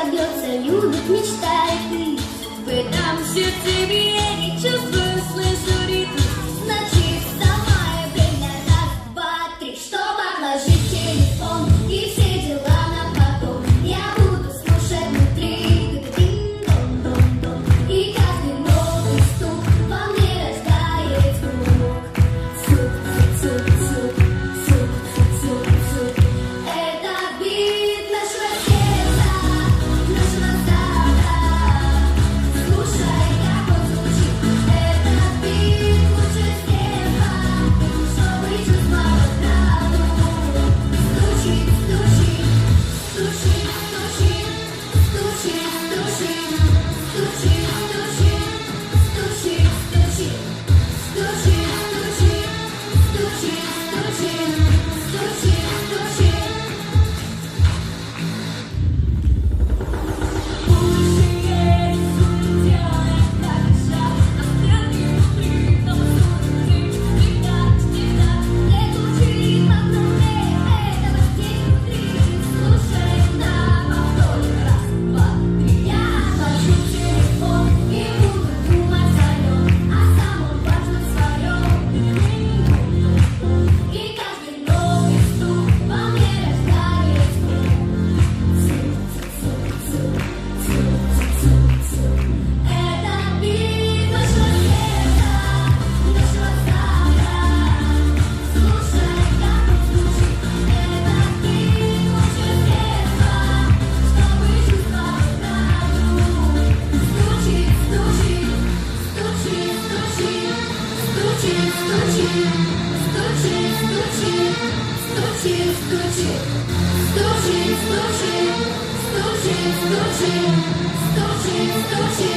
сердце бьется, любит, мечтает и в этом сердце биение чувствую, слышу ритм. Значит, самое время раз, два, три, чтобы отложить телефон и все дела на потом. Я буду слушать внутри дин-дон-дон-дон, и каждый новый стук во мне рождает звук. Цук-цук-цук, цук-цук-цук. Это бит нашего сердца, нашего стада. Слушай, как он звучит. Это бит лучше всех, чтобы чувствовать правду. Стучит, стучит, стучит, стучит, стучит, стучит, стучит, стучит, стучит, стучит, стучит, стучит, стучит, стучит. Стучит, стучит, стучит, стучит, стучит.